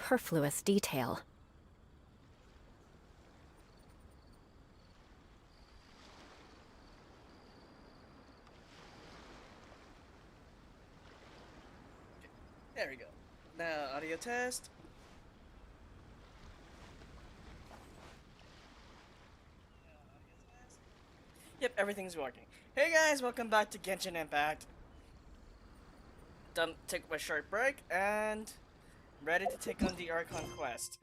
superfluous detail. There we go. Now, audio test. Yep, everything's working. Hey guys, welcome back to Genshin Impact. Took a short break and ready to take on the Archon quest.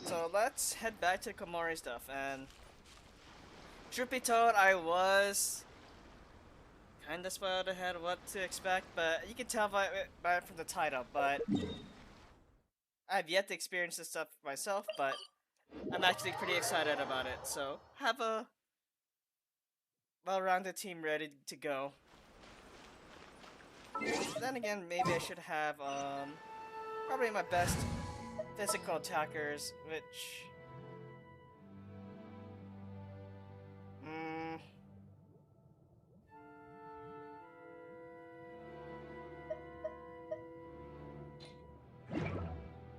So let's head back to Komori stuff. And truth be told, I was kinda spoiled ahead of what to expect, but you can tell by from the title. But I've yet to experience this stuff myself, but I'm actually pretty excited about it. So have a well-rounded team ready to go. Then again, maybe I should have probably my best physical attackers, which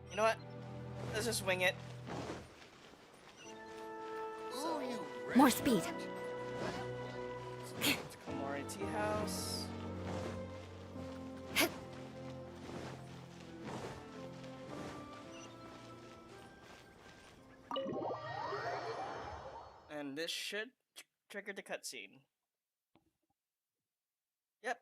you know what? Let's just wing it. So, More speed. it's Komori Tea House. And this should trigger the cutscene. Yep.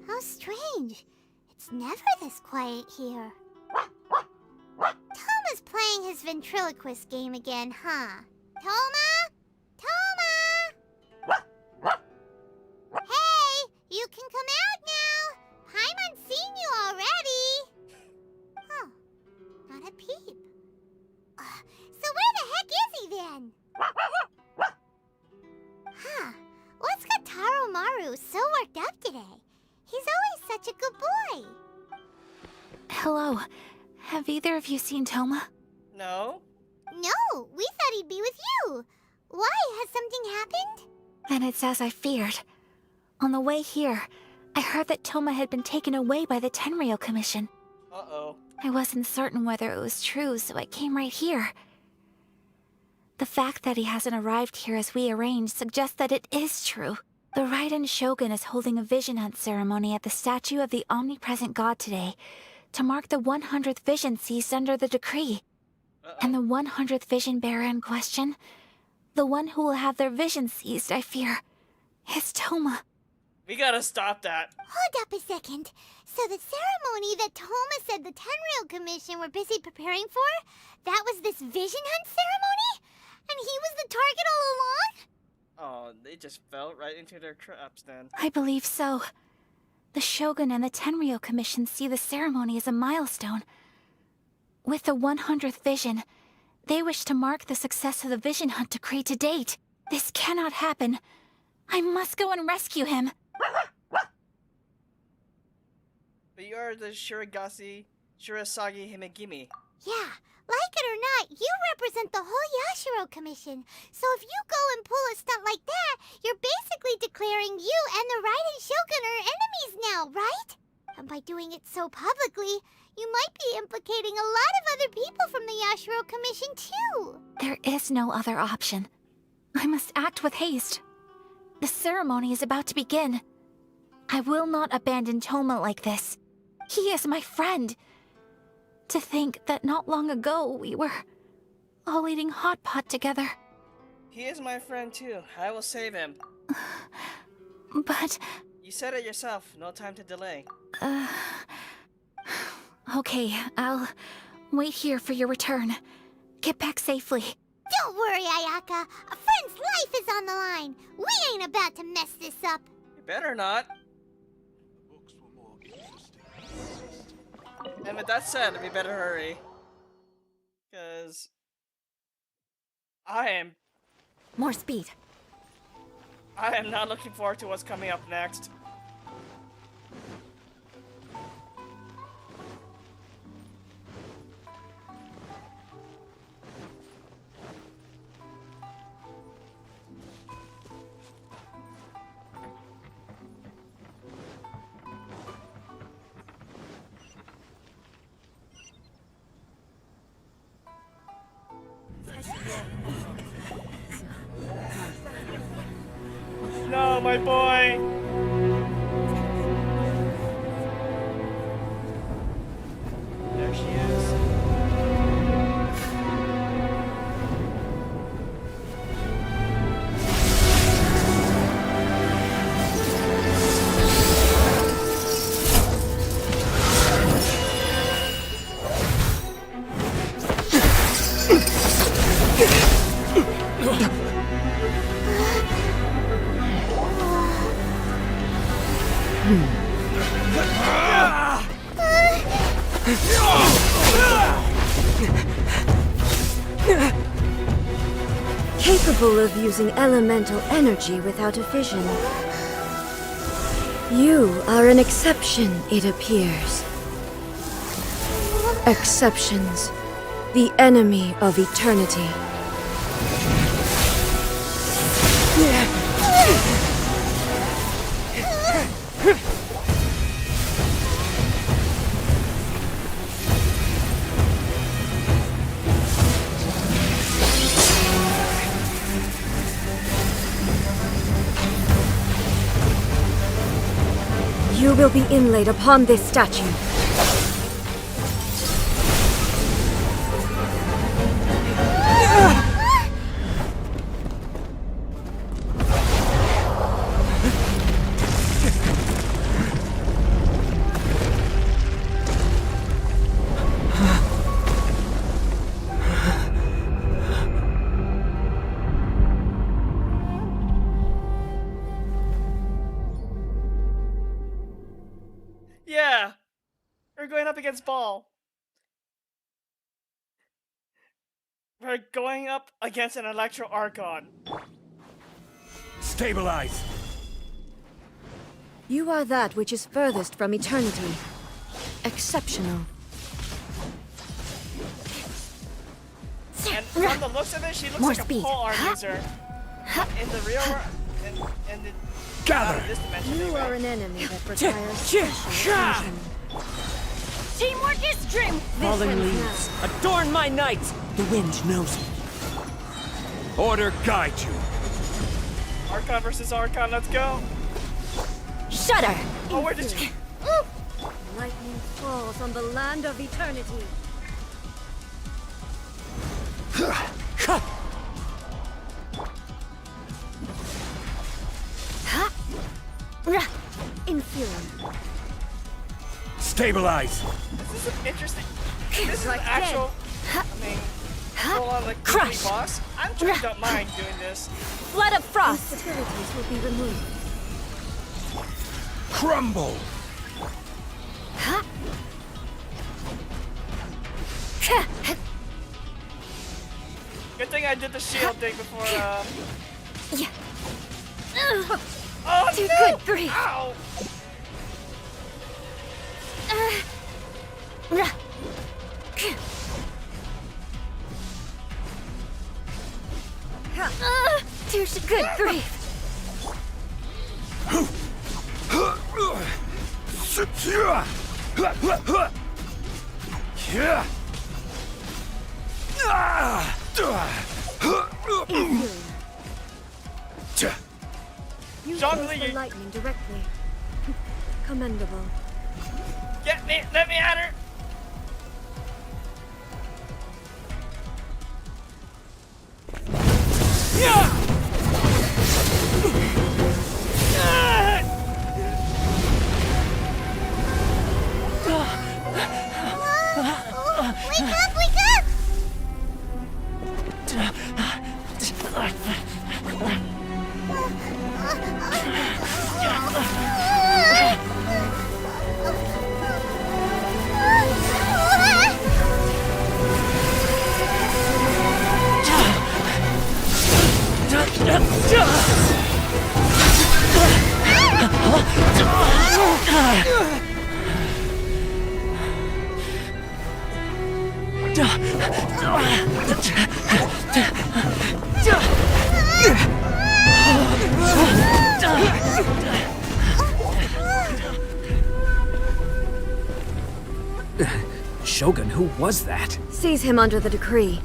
How strange. It's never this quiet here. Toma's playing his ventriloquist game again, huh? Toma? Toma! Hey, you can come out now. Paimon's seen you already. Huh, not a peep. So where the heck is he then? Huh, what's got Taro Maru so worked up today? He's always such a good boy. Hello. Have either of you seen Toma? No? No, we thought he'd be with you. Why? Has something happened? Then it's as I feared. On the way here, I heard that Toma had been taken away by the Tenryou Commission. Uh-oh. I wasn't certain whether it was true, so I came right here. The fact that he hasn't arrived here as we arranged suggests that it is true. The Raiden Shogun is holding a vision hunt ceremony at the statue of the omnipresent god today to mark the 100th vision seized under the decree. And the 100th vision bearer in question, the one who will have their vision seized, I fear, is Toma. We gotta stop that. Hold up a second. So the ceremony that Toma said the Tenryou Commission were busy preparing for, that was this vision hunt ceremony? And he was the target all along? Oh, they just fell right into their traps then. I believe so. The Shogun and the Tenryou Commission see the ceremony as a milestone. With the 100th vision, they wish to mark the success of the vision hunt decree to date. This cannot happen. I must go and rescue him. But you are the Shirasagi Himegimi. Yeah, like it or not, you represent the whole Yashiro Commission. So if you go and pull a stunt like that, you're basically declaring you and the Raiden Shogun are enemies now, right? And by doing it so publicly, you might be implicating a lot of other people from the Yashiro Commission too. There is no other option. I must act with haste. The ceremony is about to begin. I will not abandon Toma like this. He is my friend. To think that not long ago we were all eating hot pot together. He is my friend too. I will save him. But... You said it yourself. No time to delay. Okay, I'll wait here for your return. Get back safely. Don't worry, Ayaka. A friend's life is on the line. We ain't about to mess this up. You better not. And with that said, we better hurry. Because I am More speed. not looking forward to what's coming up next. my boy. There she is. Capable of using elemental energy without a fission. You are an exception, it appears. Exceptions. The enemy of eternity. You will be inlaid upon this statue. Yeah, we're going up against Ball. We're going up against an Electro Archon. Stabilize! You are that which is furthest from eternity. Exceptional. And from the looks of it, she looks More like speed. a pole arm user. In the real world, in the Gather! this dimension, You anyway. are an enemy that requires special attention. Teamwork is dream. Falling leaves, adorn my night! The wind knows me. Order guide you. Archon versus Archon, let's go. Shudder. Oh, where did you? Lightning falls on the land of eternity. Inferior. Stabilize! This is an interesting. This is an actual. I mean, full on like Crush. boss. I'm sure don't mind doing this. Flood of frost. Instabilities will be removed. Crumble! Good thing I did the shield thing before. Yeah. Oh Too no! good grief. Ow! Too good grief. You John face Lee. the lightning directly. Commendable. Get me! Let me at her! Wake up! Wake up! Shogun, who was that? Seize him under the decree.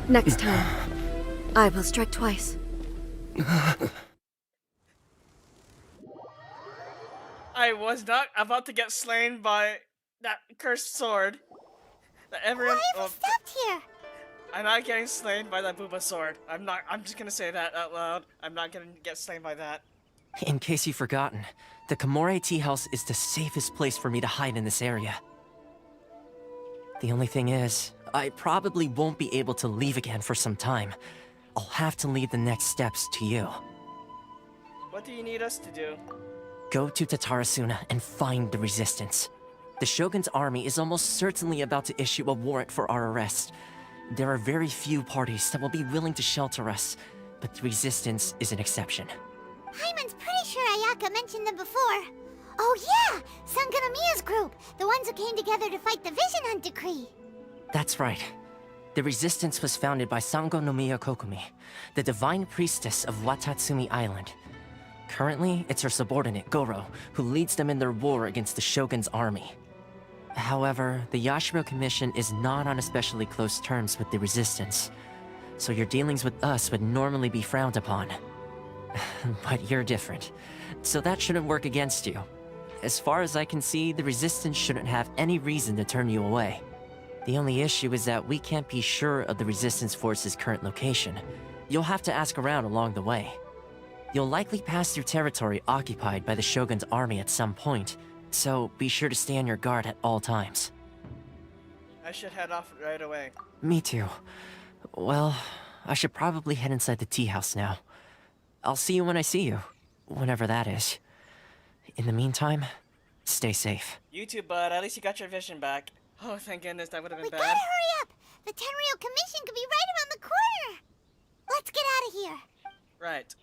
Next time, I will strike twice. I was not about to get slain by that cursed sword. That everyone. Why have we stopped here? I'm not getting slain by that Booba sword. I'm not. I'm just gonna say that out loud. I'm not gonna get slain by that. In case you've forgotten, the Komore tea house is the safest place for me to hide in this area. The only thing is, I probably won't be able to leave again for some time. I'll have to leave the next steps to you. What do you need us to do? Go to Tatarasuna and find the Resistance. The Shogun's army is almost certainly about to issue a warrant for our arrest. There are very few parties that will be willing to shelter us, but the Resistance is an exception. Hyman's pretty sure Ayaka mentioned them before. Oh yeah! Sanganamiya's group! The ones who came together to fight the Vision Hunt Decree! That's right. The Resistance was founded by Sango no Miya Kokumi, the divine priestess of Watatsumi Island. Currently, it's her subordinate, Goro, who leads them in their war against the Shogun's army. However, the Yashiro Commission is not on especially close terms with the Resistance, so your dealings with us would normally be frowned upon. But you're different, so that shouldn't work against you. As far as I can see, the Resistance shouldn't have any reason to turn you away. The only issue is that we can't be sure of the Resistance Force's current location. You'll have to ask around along the way. You'll likely pass through territory occupied by the Shogun's army at some point, so be sure to stay on your guard at all times. I should head off right away. Me too. Well, I should probably head inside the tea house now. I'll see you when I see you, whenever that is. In the meantime, stay safe. You too, bud. At least you got your vision back. Oh, thank goodness, that would have been We bad. gotta hurry up! The Tenryou Commission could be right around the corner! Let's get out of here! Right.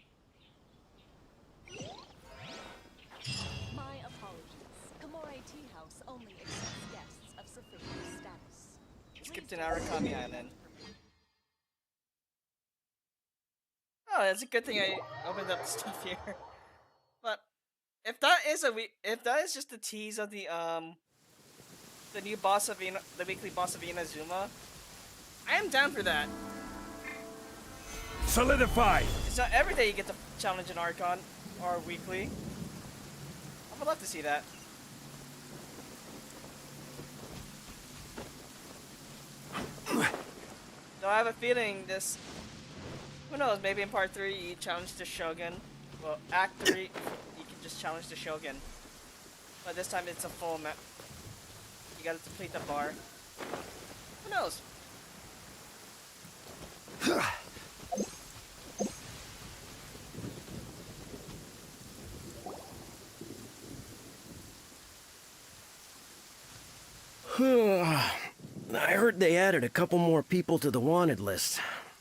My apologies. Komore Tea House only accepts guests of sufficient status. Skip to Narukami Island. Oh, it's a good thing I opened up the stuff here. But if that is just a tease of the new boss of the weekly boss of Inazuma, I am down for that. Solidified! It's not every day you get to challenge an Archon or weekly. I would love to see that. Though I have a feeling this. Who knows? Maybe in part 3 you challenge the Shogun. Well, Act 3 you can just challenge the Shogun. But this time it's a full map. You gotta complete the bar. Who knows? I heard they added a couple more people to the wanted list.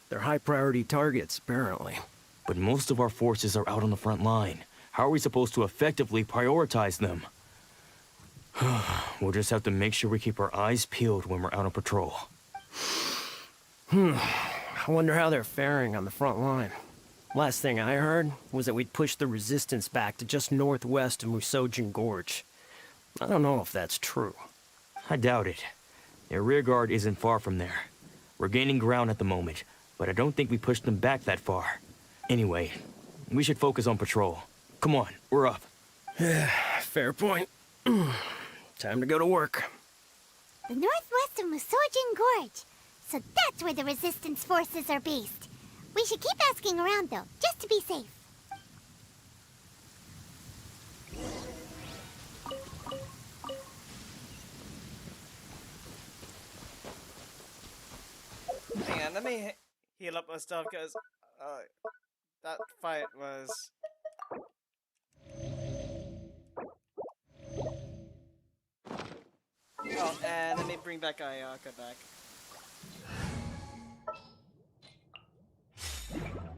They're high-priority targets, apparently. But most of our forces are out on the front line. How are we supposed to effectively prioritize them? We'll just have to make sure we keep our eyes peeled when we're out on patrol. I wonder how they're faring on the front line. Last thing I heard was that we'd pushed the Resistance back to just northwest of Musojin Gorge. I don't know if that's true. I doubt it. Their rearguard isn't far from there. We're gaining ground at the moment, but I don't think we pushed them back that far. Anyway, we should focus on patrol. Come on, we're up. Fair point. Time to go to work. The northwest of Musojin Gorge. So that's where the Resistance forces are based. We should keep asking around, though, just to be safe. Hang on, let me heal up my stuff because that fight was. Oh, and let me bring back Ayaka back.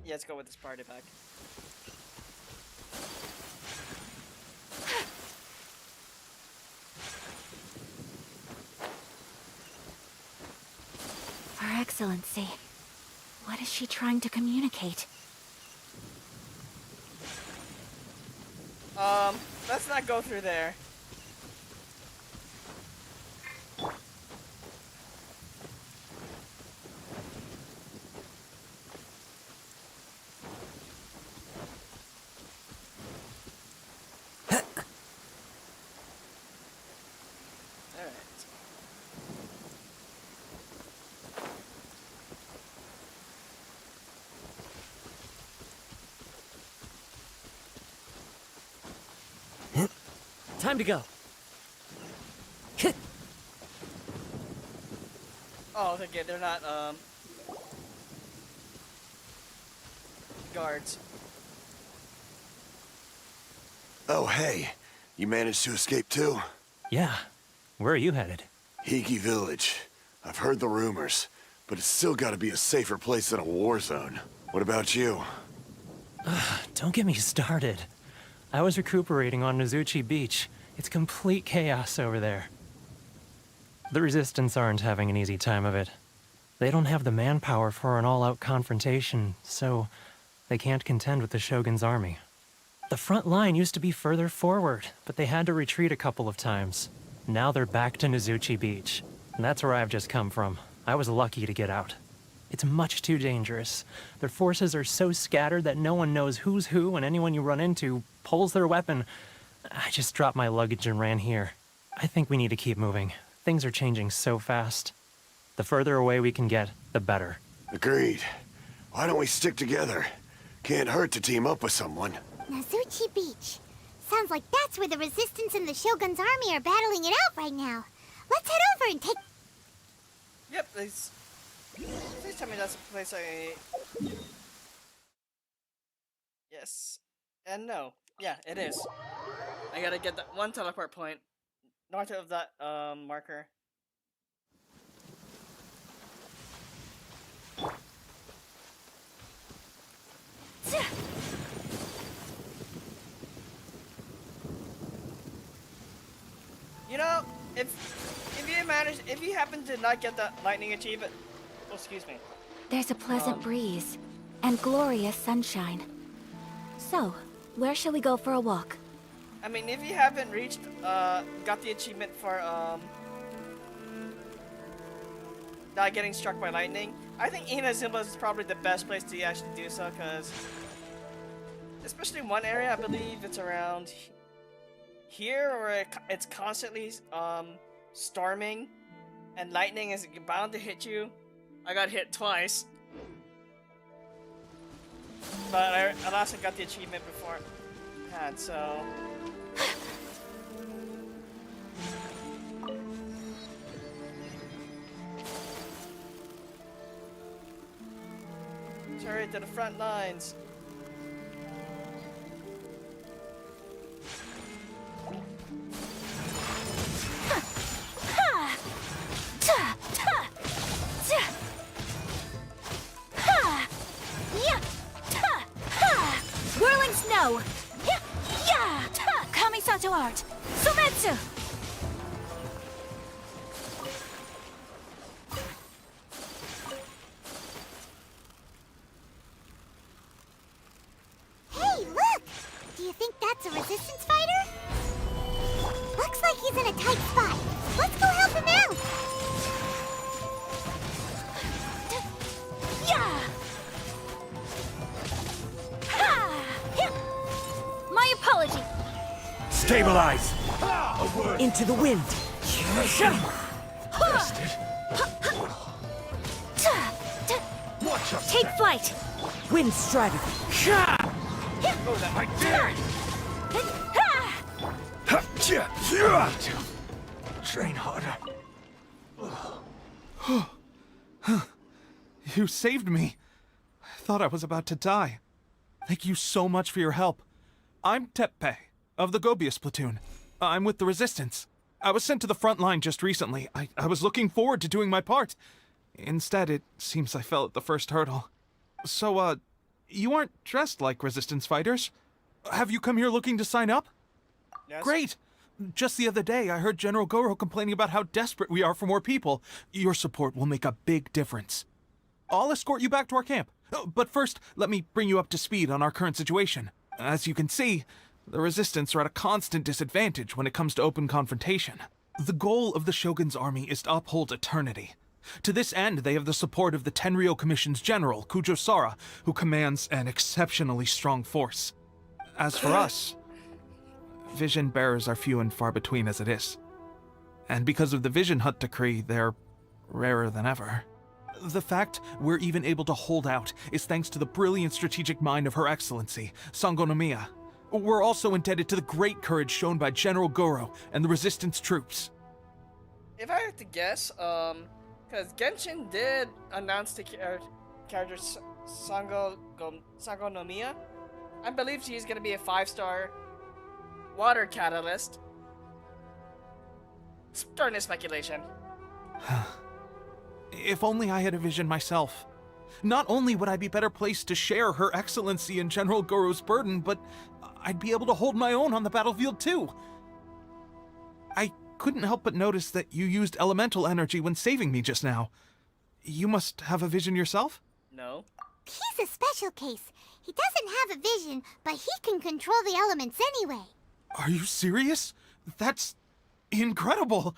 Yeah, let's go with this party pack. Her Excellency, what is she trying to communicate? Let's not go through there. time to go. Oh, okay, they're not, guards. Oh, hey. You managed to escape too? Yeah. Where are you headed? Hiki Village. I've heard the rumors, but it's still gotta be a safer place than a war zone. What about you? Don't get me started. I was recuperating on Nozuchi Beach. It's complete chaos over there. The Resistance aren't having an easy time of it. They don't have the manpower for an all-out confrontation, so they can't contend with the Shogun's army. The front line used to be further forward, but they had to retreat a couple of times. Now they're back to Nozuchi Beach. And that's where I've just come from. I was lucky to get out. It's much too dangerous. Their forces are so scattered that no one knows who's who, and anyone you run into pulls their weapon. I just dropped my luggage and ran here. I think we need to keep moving. Things are changing so fast. The further away we can get, the better. Agreed. Why don't we stick together? Can't hurt to team up with someone. Nozuchi Beach. Sounds like that's where the Resistance and the Shogun's army are battling it out right now. Let's head over and take... Yep, please tell me that's the place I... Yes. And no. Yeah, it is. I gotta get that one teleport point north of that, marker. You know, if you happen to not get that lightning achievement, oh, excuse me. There's a pleasant breeze and glorious sunshine. So, where shall we go for a walk? I mean, if you haven't reached, got the achievement for, not getting struck by lightning, I think Inazuma is probably the best place to actually do so, because, especially one area, I believe it's around here, where it's constantly, storming, and lightning is bound to hit you. I got hit twice. But I also got the achievement before I had, so... Hurry to the front lines. Whirling snow! Kamisato art! Sumetsu! Hey, look! Do you think that's a Resistance fighter? Looks like he's in a tight spot. Let's go help him out! My apology! Stabilize! Into the wind. Take flight! Wind strategy. Train harder. You saved me. I thought I was about to die. Thank you so much for your help. I'm Teppei, of the Gobius platoon. I'm with the Resistance. I was sent to the front line just recently. I was looking forward to doing my part. Instead, it seems I fell at the first hurdle. So, you aren't dressed like Resistance fighters? Have you come here looking to sign up? Yes. Great! Just the other day, I heard General Goro complaining about how desperate we are for more people. Your support will make a big difference. I'll escort you back to our camp. But first, let me bring you up to speed on our current situation. As you can see, the Resistance are at a constant disadvantage when it comes to open confrontation. The goal of the Shogun's army is to uphold eternity. To this end, they have the support of the Tenryou Commission's general, Kujosara, who commands an exceptionally strong force. As for us, vision bearers are few and far between as it is. And because of the Vision Hut decree, they're rarer than ever. The fact we're even able to hold out is thanks to the brilliant strategic mind of Her Excellency, Sangonomiya. We're also indebted to the great courage shown by General Goro and the Resistance troops. If I had to guess, because Genshin did announce the character Sango no Miya. I believe she's gonna be a 5-star water catalyst. Starting a speculation. If only I had a vision myself. Not only would I be better placed to share Her Excellency and General Goro's burden, but I'd be able to hold my own on the battlefield too. I couldn't help but notice that you used elemental energy when saving me just now. You must have a vision yourself? No. He's a special case. He doesn't have a vision, but he can control the elements anyway. Are you serious? That's incredible.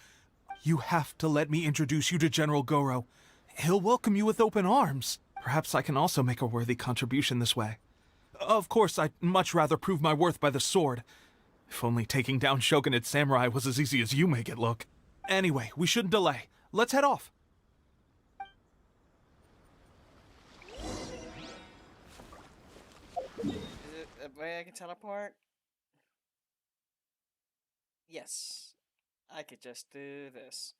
You have to let me introduce you to General Goro. He'll welcome you with open arms. Perhaps I can also make a worthy contribution this way. Of course, I'd much rather prove my worth by the sword. If only taking down Shogunate Samurai was as easy as you make it look. Anyway, we shouldn't delay. Let's head off. Is it a way I can teleport? Yes. I could just do this.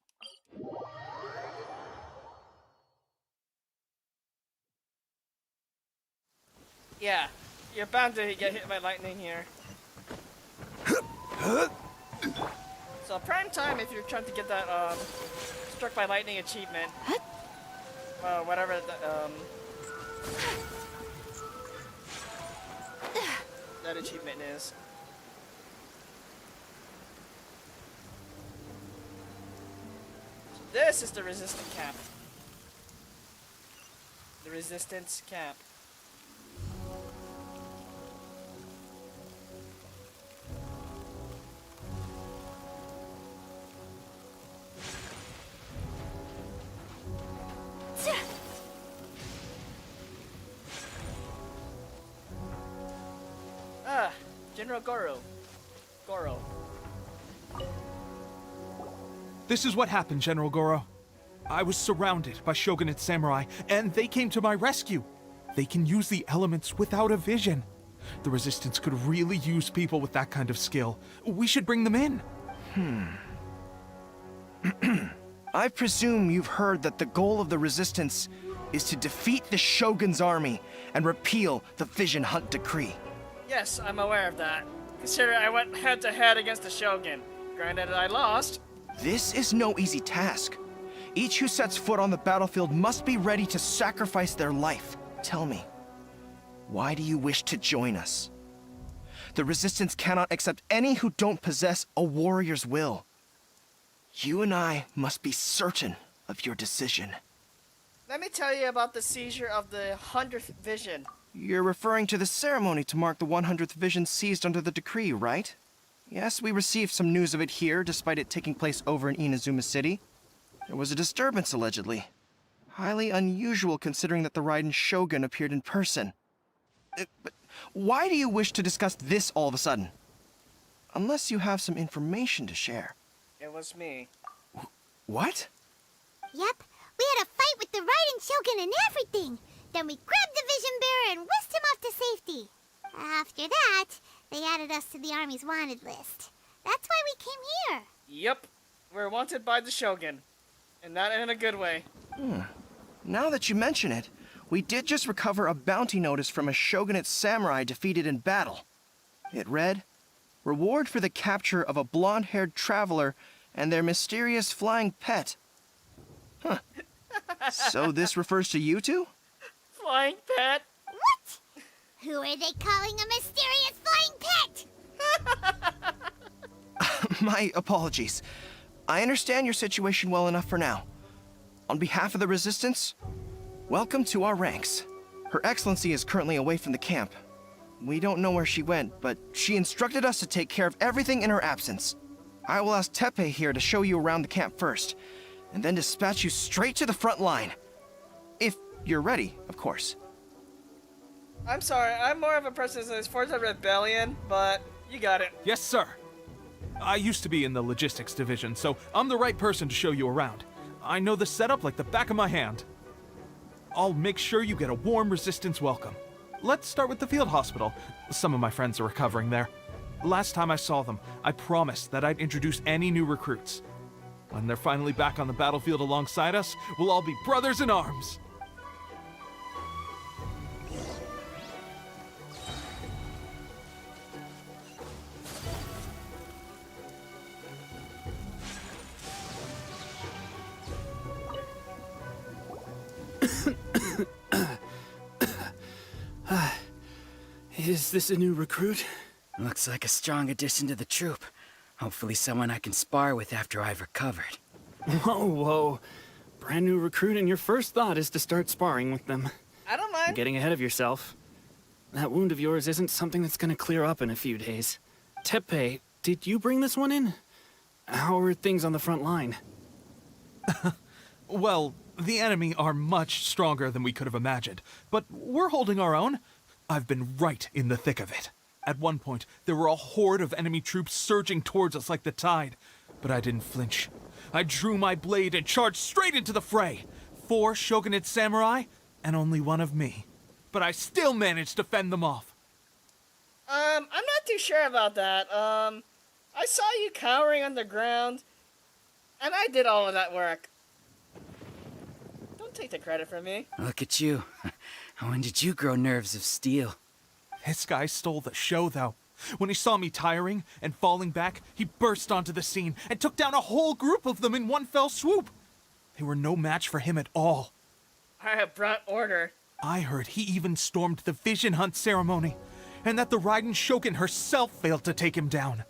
Yeah, you're bound to get hit by lightning here. So prime time if you're trying to get that struck by lightning achievement. Whatever that achievement is. So this is the resistance camp. The resistance camp. General Goro. This is what happened, General Goro. I was surrounded by Shogunate Samurai, and they came to my rescue. They can use the elements without a vision. The Resistance could really use people with that kind of skill. We should bring them in. I presume you've heard that the goal of the Resistance is to defeat the Shogun's army and repeal the Vision Hunt Decree. Yes, I'm aware of that. Consider I went head-to-head against the Shogun. Granted, I lost. This is no easy task. Each who sets foot on the battlefield must be ready to sacrifice their life. Tell me, why do you wish to join us? The Resistance cannot accept any who don't possess a warrior's will. You and I must be certain of your decision. Let me tell you about the seizure of the 100th Vision. You're referring to the ceremony to mark the 100th Vision seized under the decree, right? Yes, we received some news of it here, despite it taking place over in Inazuma City. There was a disturbance, allegedly. Highly unusual considering that the Raiden Shogun appeared in person. But why do you wish to discuss this all of a sudden? Unless you have some information to share. It was me. What? Yep, we had a fight with the Raiden Shogun and everything. Then we grabbed the Vision Bearer and whisked him off to safety. After that, they added us to the Army's wanted list. That's why we came here. Yep, we're wanted by the Shogun. And not in a good way. Now that you mention it, we did just recover a bounty notice from a Shogunate samurai defeated in battle. It read, "Reward for the capture of a blonde-haired traveler and their mysterious flying pet." Huh. So this refers to you two? Flying pet? What? Who are they calling a mysterious flying pet? My apologies. I understand your situation well enough for now. On behalf of the Resistance, welcome to our ranks. Her Excellency is currently away from the camp. We don't know where she went, but she instructed us to take care of everything in her absence. I will ask Tepe here to show you around the camp first, and then dispatch you straight to the front line. If you're ready, of course. I'm sorry, I'm more of a person that's for the rebellion, but you got it. Yes, sir. I used to be in the logistics division, so I'm the right person to show you around. I know the setup like the back of my hand. I'll make sure you get a warm Resistance welcome. let's start with the field hospital. Some of my friends are recovering there. Last time I saw them, I promised that I'd introduce any new recruits. When they're finally back on the battlefield alongside us, we'll all be brothers in arms. Is this a new recruit? Looks like a strong addition to the troop. Hopefully someone I can spar with after I've recovered. Whoa. Brand new recruit and your first thought is to start sparring with them. I don't mind. You're getting ahead of yourself. That wound of yours isn't something that's gonna clear up in a few days. Teppei, did you bring this one in? How are things on the front line? Well, the enemy are much stronger than we could have imagined, but we're holding our own. I've been right in the thick of it. At one point, there were a horde of enemy troops surging towards us like the tide, but I didn't flinch. I drew my blade and charged straight into the fray. 4 shogunate samurai, and only 1 of me. But I still managed to fend them off. I'm not too sure about that. I saw you cowering on the ground, and I did all of that work. Don't take the credit from me. Look at you. When did you grow nerves of steel? This guy stole the show, though. When he saw me tiring and falling back, he burst onto the scene and took down a whole group of them in one fell swoop. They were no match for him at all. I have brought order. I heard he even stormed the vision hunt ceremony, and that the Raiden Shogun herself failed to take him down.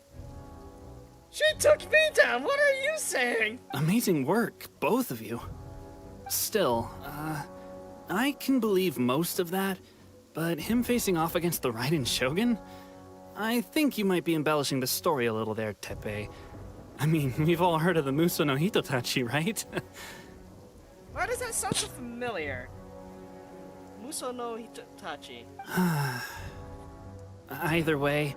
She took me down. What are you saying? Amazing work, both of you. Still, I can believe most of that, but him facing off against the Raiden Shogun? I think you might be embellishing the story a little there, Teppei. I mean, we've all heard of the Muso no Hitotachi, right? Why does that sound so familiar? Muso no Hitotachi. Either way,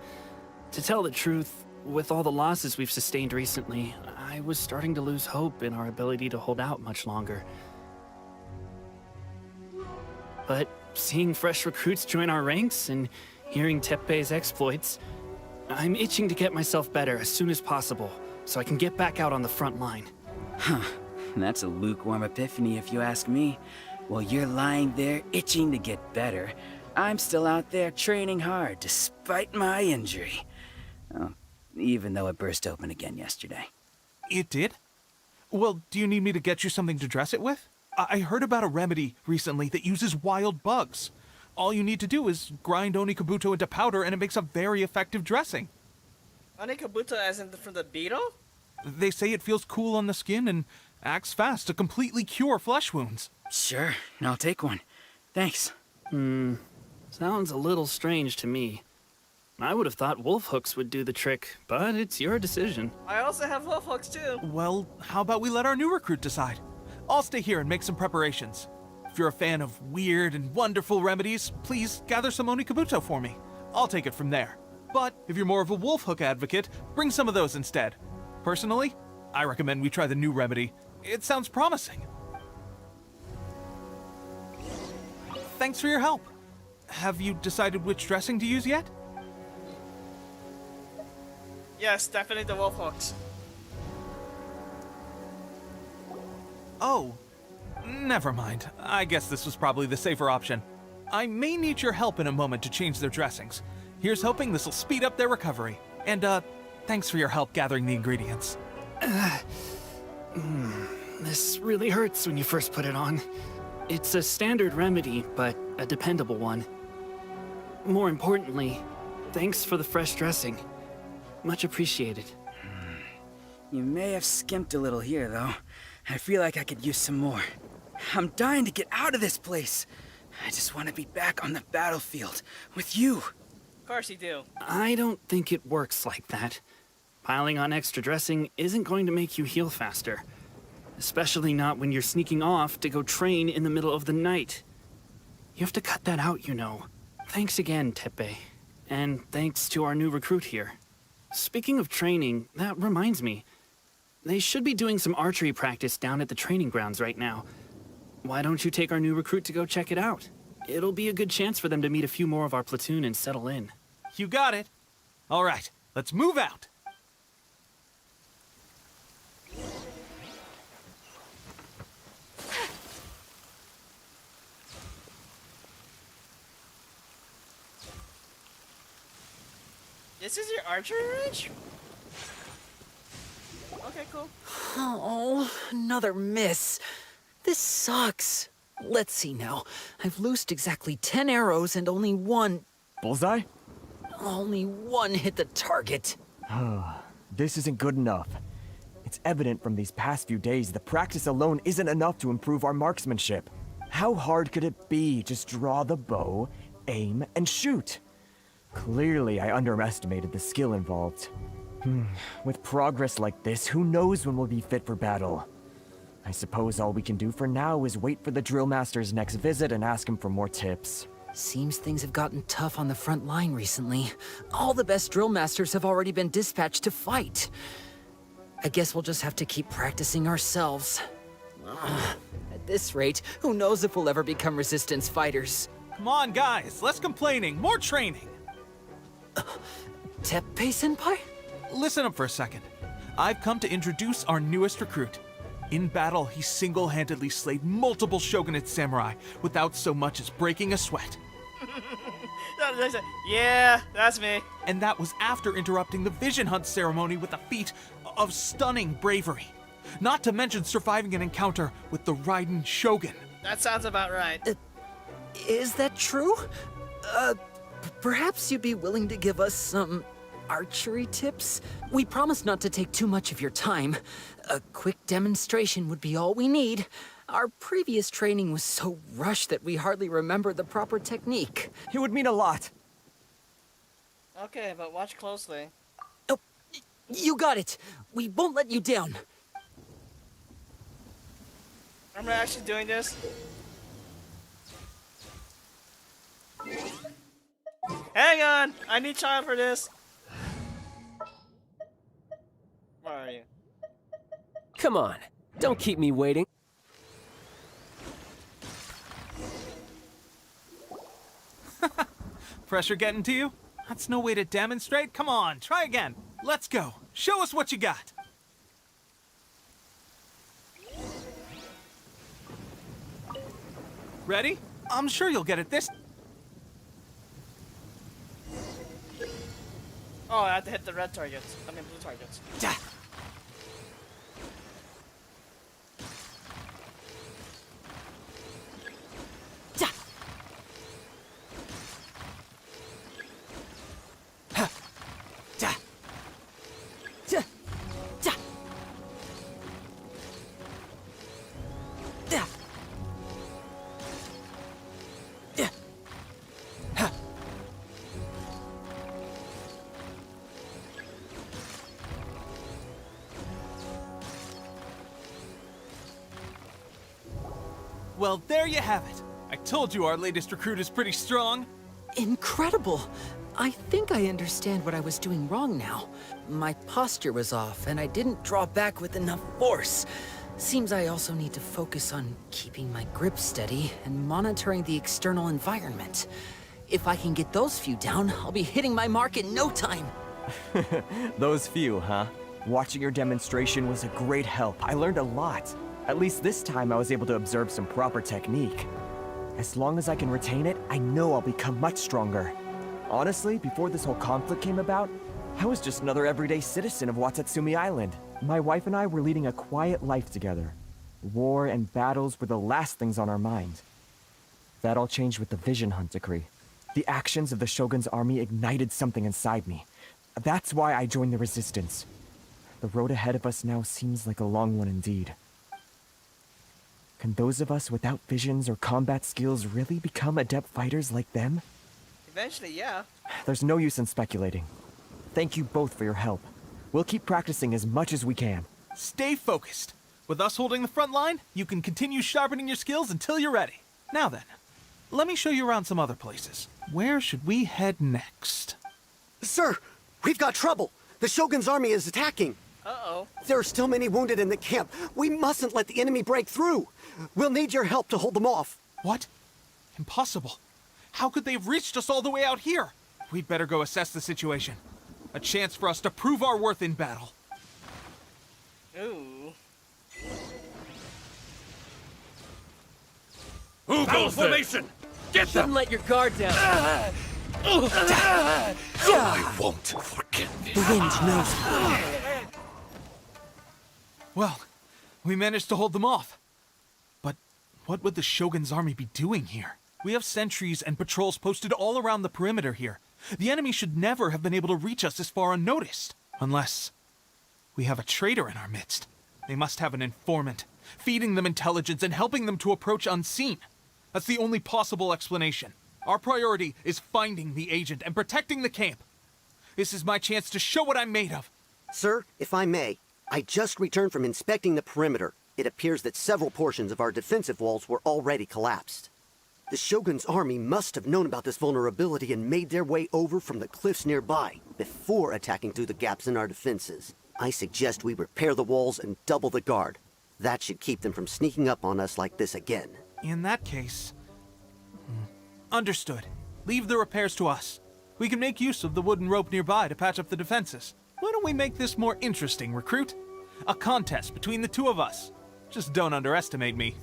to tell the truth, with all the losses we've sustained recently, I was starting to lose hope in our ability to hold out much longer. But seeing fresh recruits join our ranks and hearing Teppei's exploits, I'm itching to get myself better as soon as possible, so I can get back out on the front line. Huh, that's a lukewarm epiphany if you ask me. While you're lying there itching to get better, I'm still out there training hard despite my injury. Oh, even though it burst open again yesterday. It did? Well, do you need me to get you something to dress it with? I heard about a remedy recently that uses wild bugs. All you need to do is grind Onikabuto into powder and it makes a very effective dressing. Onikabuto as in from the beetle? They say it feels cool on the skin and acts fast to completely cure flesh wounds. Sure, I'll take one. Thanks. Sounds a little strange to me. I would have thought wolf hooks would do the trick, but it's your decision. I also have wolf hooks too. Well, how about we let our new recruit decide? I'll stay here and make some preparations. If you're a fan of weird and wonderful remedies, please gather some Onikabuto for me. I'll take it from there. But if you're more of a wolf hook advocate, bring some of those instead. Personally, I recommend we try the new remedy. It sounds promising. Thanks for your help. Have you decided which dressing to use yet? Yes, definitely the wolf hooks. Oh, never mind. I guess this was probably the safer option. I may need your help in a moment to change their dressings. Here's hoping this will speed up their recovery. And, thanks for your help gathering the ingredients. This really hurts when you first put it on. It's a standard remedy, but a dependable one. More importantly, thanks for the fresh dressing. Much appreciated. You may have skimped a little here, though. I feel like I could use some more. I'm dying to get out of this place. I just want to be back on the battlefield with you. Of course you do. I don't think it works like that. Piling on extra dressing isn't going to make you heal faster. Especially not when you're sneaking off to go train in the middle of the night. You have to cut that out, you know. Thanks again, Teppei. And thanks to our new recruit here. Speaking of training, that reminds me. They should be doing some archery practice down at the training grounds right now. Why don't you take our new recruit to go check it out? It'll be a good chance for them to meet a few more of our platoon and settle in. You got it. All right, let's move out. This is your archery range? Okay, cool. Oh, another miss. This sucks. Let's see now. I've loosed exactly 10 arrows and only one... Bullseye? Only one hit the target. This isn't good enough. It's evident from these past few days the practice alone isn't enough to improve our marksmanship. How hard could it be? Just draw the bow, aim, and shoot. Clearly, I underestimated the skill involved. With progress like this, who knows when we'll be fit for battle? I suppose all we can do for now is wait for the drill master's next visit and ask him for more tips. Seems things have gotten tough on the front line recently. All the best drill masters have already been dispatched to fight. I guess we'll just have to keep practicing ourselves. At this rate, who knows if we'll ever become resistance fighters. Come on, guys, less complaining, more training. Teppei-senpai? Listen up for a second. I've come to introduce our newest recruit. In battle, he single-handedly slayed multiple shogunate samurai without so much as breaking a sweat. Yeah, that's me. And that was after interrupting the vision hunt ceremony with a feat of stunning bravery. Not to mention surviving an encounter with the Raiden Shogun. That sounds about right. Is that true? Perhaps you'd be willing to give us some archery tips? We promise not to take too much of your time. A quick demonstration would be all we need. Our previous training was so rushed that we hardly remember the proper technique. It would mean a lot. Okay, but watch closely. Oh, you got it. We won't let you down. I'm actually doing this. Hang on! I need child for this. Where are you? Come on, don't keep me waiting. Pressure getting to you? That's no way to demonstrate. Come on, try again. Let's go. Show us what you got. Ready? I'm sure you'll get it this. Oh, I have to hit the red targets. I mean blue targets. Ja. Well, there you have it. I told you our latest recruit is pretty strong. Incredible! I think I understand what I was doing wrong now. My posture was off, and I didn't draw back with enough force. Seems I also need to focus on keeping my grip steady and monitoring the external environment. If I can get those few down, I'll be hitting my mark in no time. Those few, huh? Watching your demonstration was a great help. I learned a lot. At least this time I was able to observe some proper technique. As long as I can retain it, I know I'll become much stronger. Honestly, before this whole conflict came about, I was just another everyday citizen of Watatsumi Island. My wife and I were leading a quiet life together. War and battles were the last things on our mind. That all changed with the Vision Hunt decree. The actions of the Shogun's army ignited something inside me. That's why I joined the Resistance. The road ahead of us now seems like a long one indeed. Can those of us without visions or combat skills really become adept fighters like them? Eventually, yeah. There's no use in speculating. Thank you both for your help. We'll keep practicing as much as we can. Stay focused. With us holding the front line, you can continue sharpening your skills until you're ready. Now then, let me show you around some other places. Where should we head next? Sir, we've got trouble. The Shogun's army is attacking. Uh-oh. There are still many wounded in the camp. We mustn't let the enemy break through. We'll need your help to hold them off. What? Impossible. How could they have reached us all the way out here? We'd better go assess the situation. A chance for us to prove our worth in battle. Ooh. Who goes formation? Get them! Shouldn't let your guard down. I won't forget this. The wind knows. Well, we managed to hold them off. But what would the Shogun's army be doing here? We have sentries and patrols posted all around the perimeter here. The enemy should never have been able to reach us this far unnoticed. Unless we have a traitor in our midst. They must have an informant, feeding them intelligence and helping them to approach unseen. That's the only possible explanation. Our priority is finding the agent and protecting the camp. This is my chance to show what I'm made of. Sir, if I may, I just returned from inspecting the perimeter. It appears that several portions of our defensive walls were already collapsed. The Shogun's army must have known about this vulnerability and made their way over from the cliffs nearby before attacking through the gaps in our defenses. I suggest we repair the walls and double the guard. That should keep them from sneaking up on us like this again. In that case... Understood. Leave the repairs to us. We can make use of the wooden rope nearby to patch up the defenses. Why don't we make this more interesting, recruit? A contest between the two of us. Just don't underestimate me.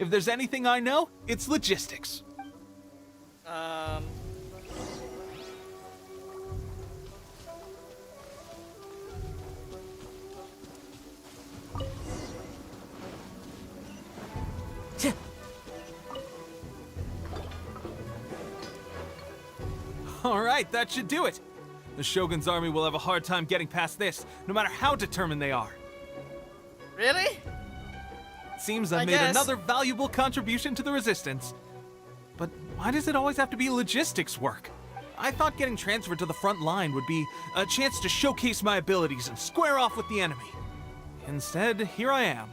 If there's anything I know, it's logistics. All right, that should do it. The Shogun's army will have a hard time getting past this, no matter how determined they are. Really? Seems I made another valuable contribution to the Resistance. But why does it always have to be logistics work? I thought getting transferred to the front line would be a chance to showcase my abilities and square off with the enemy. Instead, here I am.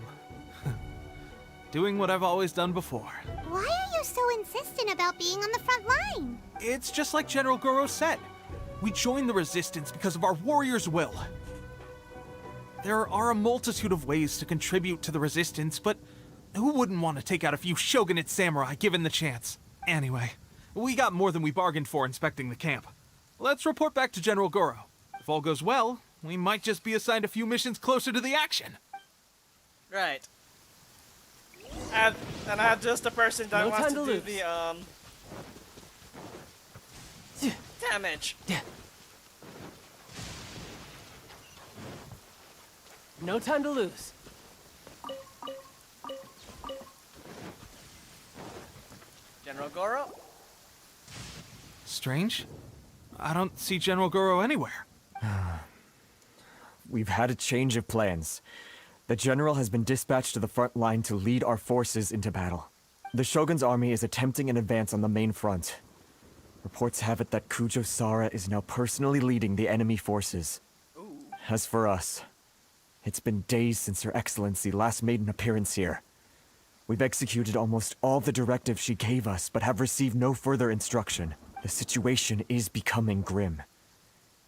Doing what I've always done before. Why are you so insistent about being on the front line? It's just like General Goro said. We joined the Resistance because of our warrior's will. There are a multitude of ways to contribute to the Resistance, but who wouldn't want to take out a few shogunate samurai given the chance? Anyway, we got more than we bargained for inspecting the camp. Let's report back to General Goro. If all goes well, we might just be assigned a few missions closer to the action. Right. And I have just the person that wants to do the damage. No time to lose. General Goro? Strange. I don't see General Goro anywhere. We've had a change of plans. The general has been dispatched to the front line to lead our forces into battle. The Shogun's army is attempting an advance on the main front. Reports have it that Kujo Sara is now personally leading the enemy forces. Ooh. As for us, it's been days since Her Excellency last made an appearance here. We've executed almost all the directives she gave us, but have received no further instruction. The situation is becoming grim.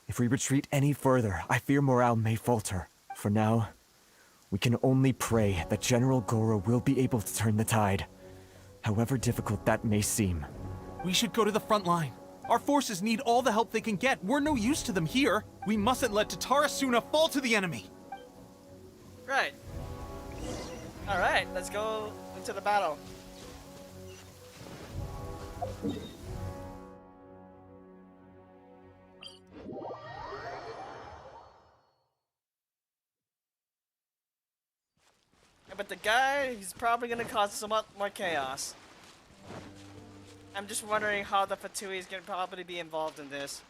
If we retreat any further, I fear morale may falter. For now, we can only pray that General Goro will be able to turn the tide, however difficult that may seem. We should go to the front line. Our forces need all the help they can get. We're no use to them here. We mustn't let Tatarasuna fall to the enemy. Right. Alright, let's go into the battle. Yeah, but the guy, he's probably gonna cause somewhat more chaos. I'm just wondering how the Fatui is gonna probably be involved in this.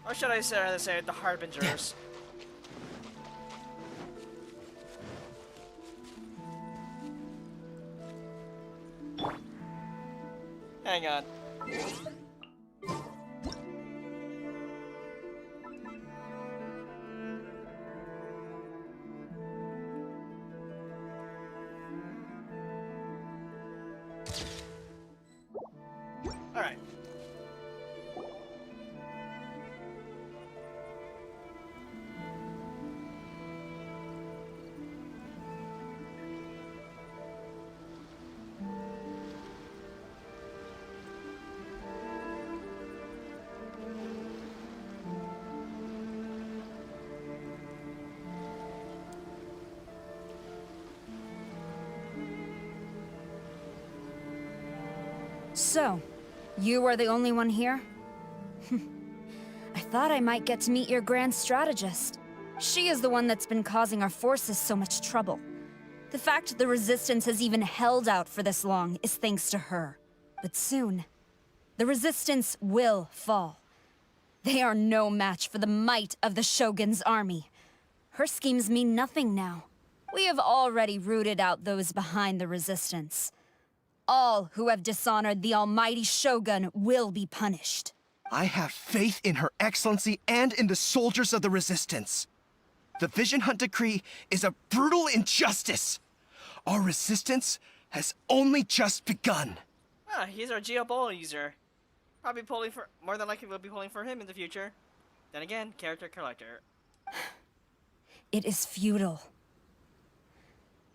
Or should I rather say the Harbingers? Hang on. Alright. So, you are the only one here? I thought I might get to meet your grand strategist. She is the one that's been causing our forces so much trouble. The fact the Resistance has even held out for this long is thanks to her. But soon, the Resistance will fall. They are no match for the might of the Shogun's army. Her schemes mean nothing now. We have already rooted out those behind the Resistance. All who have dishonored the almighty Shogun will be punished. I have faith in Her Excellency and in the soldiers of the Resistance. The Vision Hunt Decree is a brutal injustice. Our resistance has only just begun. Ah, he's our Geo user. Probably pulling for, more than likely we'll be pulling for him in the future. Then again, character collector. It is futile.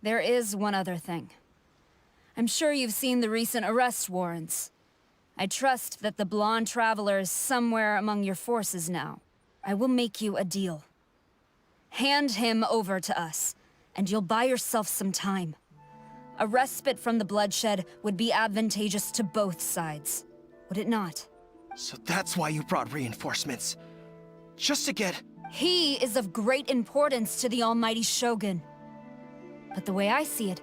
There is one other thing. I'm sure you've seen the recent arrest warrants. I trust that the blonde traveler is somewhere among your forces now. I will make you a deal. Hand him over to us, and you'll buy yourself some time. A respite from the bloodshed would be advantageous to both sides, would it not? So that's why you brought reinforcements. Just to get... He is of great importance to the almighty Shogun. But the way I see it,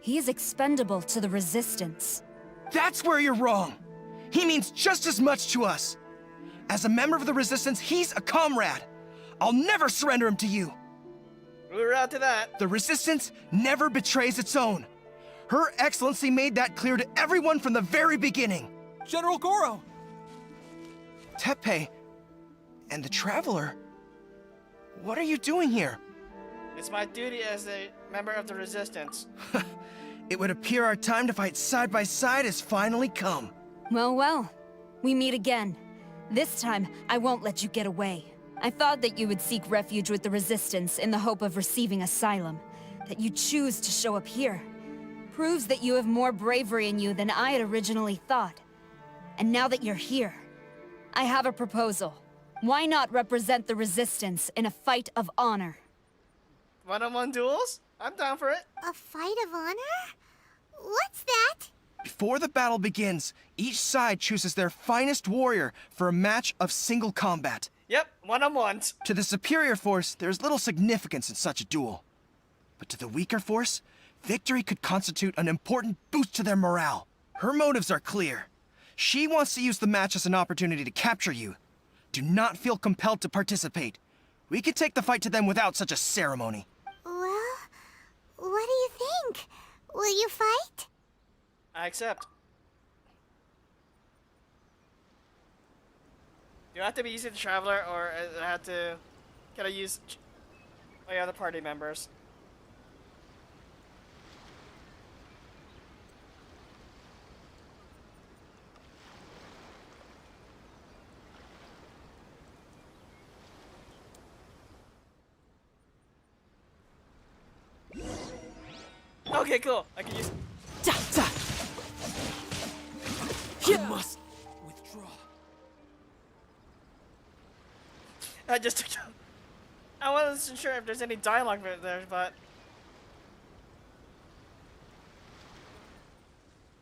he is expendable to the Resistance. That's where you're wrong! He means just as much to us! As a member of the Resistance, he's a comrade! I'll never surrender him to you! We're out to that. The Resistance never betrays its own. Her Excellency made that clear to everyone from the very beginning. General Goro! Teppei and the Traveler? What are you doing here? It's my duty as a member of the Resistance. It would appear our time to fight side by side has finally come. Well, well. We meet again. This time, I won't let you get away. I thought that you would seek refuge with the Resistance in the hope of receiving asylum. That you choose to show up here proves that you have more bravery in you than I had originally thought. And now that you're here, I have a proposal. Why not represent the Resistance in a fight of honor? One-on-one duels? I'm down for it. A fight of honor? What's that? Before the battle begins, each side chooses their finest warrior for a match of single combat. Yep, one-on-ones. To the superior force, there's little significance in such a duel. But to the weaker force, victory could constitute an important boost to their morale. Her motives are clear. She wants to use the match as an opportunity to capture you. Do not feel compelled to participate. We could take the fight to them without such a ceremony. Well, what do you think? Will you fight? I accept. Do I have to be using the Traveler, or I have to... Can I use my other party members? Okay, cool. I can use... You must withdraw. I just... I wasn't sure if there's any dialogue there, but...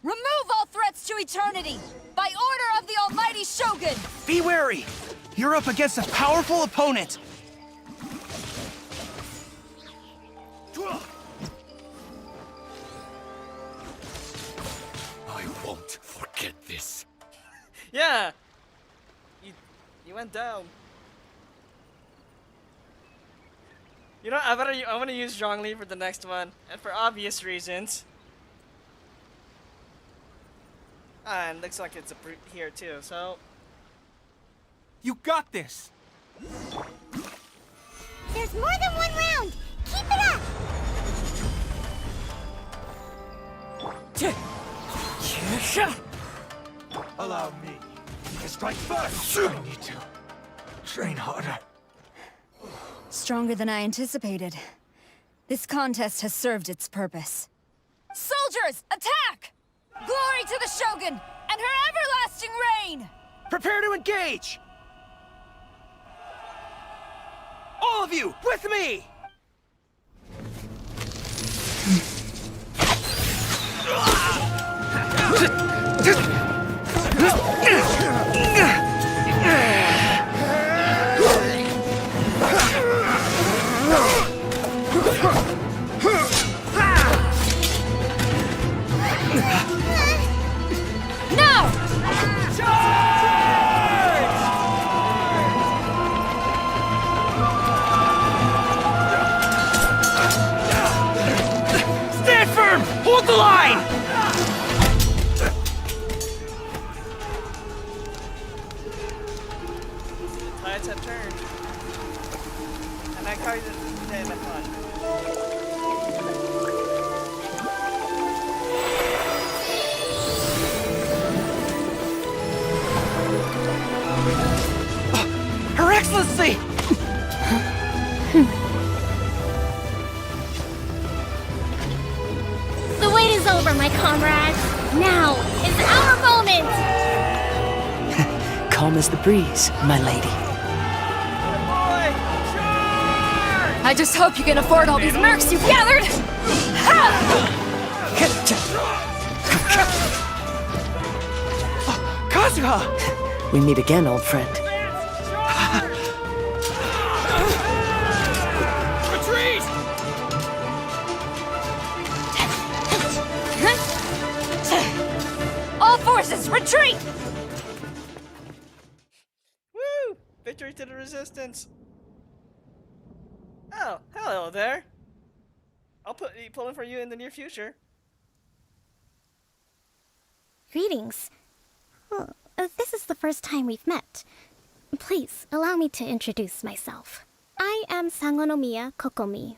Remove all threats to eternity! By order of the almighty Shogun! Be wary! You're up against a powerful opponent! I won't forget this. Yeah! You went down. You know, I want to use Zhongli for the next one, and for obvious reasons. And looks like it's a brute here too, so... You got this! There's more than one round! Keep it up! Allow me to strike first. I need to train harder. Stronger than I anticipated. This contest has served its purpose. Soldiers, attack! Glory to the Shogun and her everlasting reign! Prepare to engage! All of you, with me! Hold the line! Tides have turned. And I carried the day in my fun. Her Excellency! The wait is over, my comrades. Now is our moment! Calm as the breeze, my lady. I just hope you can afford all these mercs you've gathered! Kazuha! We meet again, old friend. Retreat! All forces, retreat! Woo! Victory to the resistance. Oh, hello there. I'll be pulling for you in the near future. Greetings. Well, this is the first time we've met. Please, allow me to introduce myself. I am Sangonomiya Kokomi,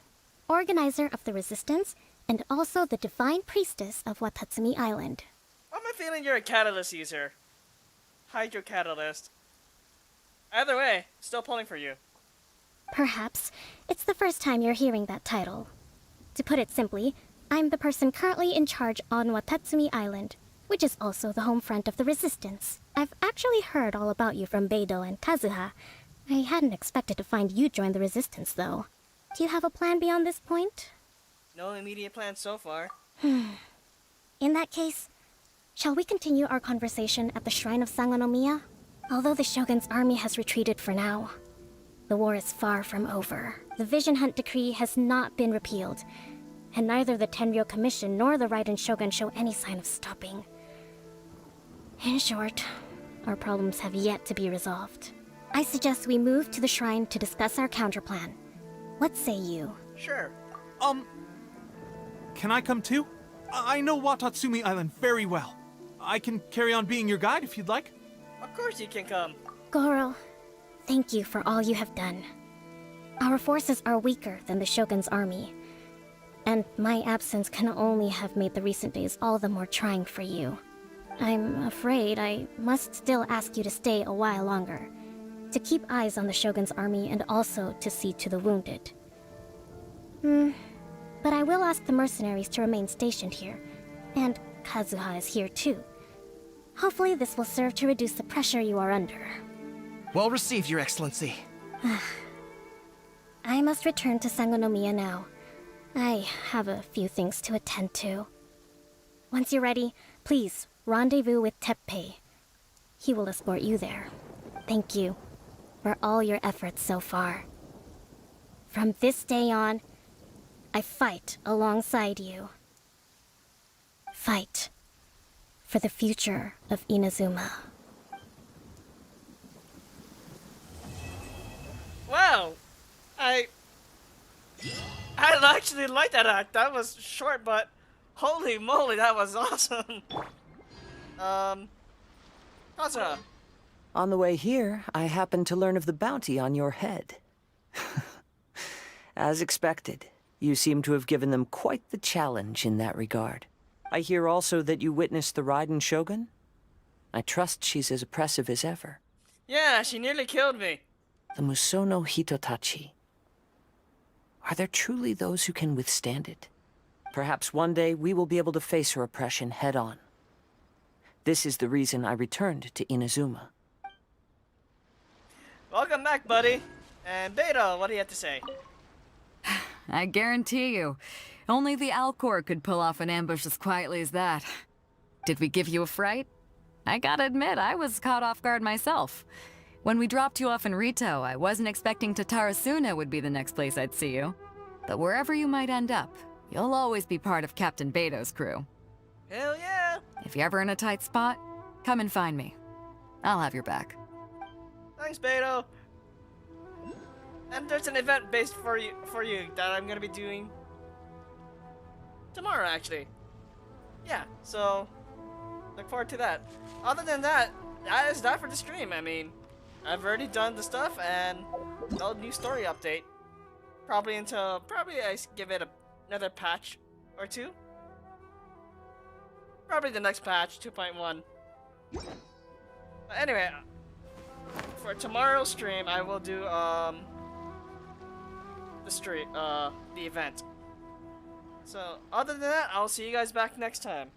organizer of the Resistance, and also the Divine Priestess of Watatsumi Island. Why am I feeling you're a catalyst user? Hide your catalyst. Either way, still pulling for you. Perhaps it's the first time you're hearing that title. To put it simply, I'm the person currently in charge on Watatsumi Island, which is also the home front of the Resistance. I've actually heard all about you from Beidou and Kazuha. I hadn't expected to find you join the Resistance, though. Do you have a plan beyond this point? No immediate plans so far. In that case, shall we continue our conversation at the Shrine of Sangonomiya? Although the Shogun's army has retreated for now, the war is far from over. The Vision Hunt Decree has not been repealed, and neither the Tenryou Commission nor the Raiden Shogun show any sign of stopping. In short, our problems have yet to be resolved. I suggest we move to the shrine to discuss our counterplan. What say you? Sure. Can I come too? I know Watatsumi Island very well. I can carry on being your guide if you'd like. Of course you can come. Goro, thank you for all you have done. Our forces are weaker than the Shogun's army, and my absence can only have made the recent days all the more trying for you. I'm afraid I must still ask you to stay a while longer, to keep eyes on the Shogun's army and also to see to the wounded. But I will ask the mercenaries to remain stationed here, and Kazuha is here too. Hopefully this will serve to reduce the pressure you are under. Well received, Your Excellency. I must return to Sangonomiya now. I have a few things to attend to. Once you're ready, please rendezvous with Teppei. He will escort you there. Thank you for all your efforts so far. From this day on, I fight alongside you. Fight for the future of Inazuma. Wow! I actually like that act. That was short, but holy moly, that was awesome. Kazuha. On the way here, I happened to learn of the bounty on your head. As expected, you seem to have given them quite the challenge in that regard. I hear also that you witnessed the Raiden Shogun? I trust she's as oppressive as ever. Yeah, she nearly killed me. The Musono Hitotachi. Are there truly those who can withstand it? Perhaps one day we will be able to face her oppression head-on. This is the reason I returned to Inazuma. Welcome back, buddy. And Beidou, what do you have to say? I guarantee you, only the Alcor could pull off an ambush as quietly as that. Did we give you a fright? I gotta admit, I was caught off guard myself. When we dropped you off in Rito, I wasn't expecting Tatarasuna would be the next place I'd see you. But wherever you might end up, you'll always be part of Captain Beidou's crew. Hell yeah! If you're ever in a tight spot, come and find me. I'll have your back. Thanks, Beidou. And there's an event based for you that I'm gonna be doing tomorrow, actually. yeah, so look forward to that. Other than that, that is that for the stream. I mean, I've already done the stuff and no new story update. Probably until I give it another patch or two. Probably the next patch, 2.1. But anyway, for tomorrow's stream, I will do the event. So other than that, I'll see you guys back next time.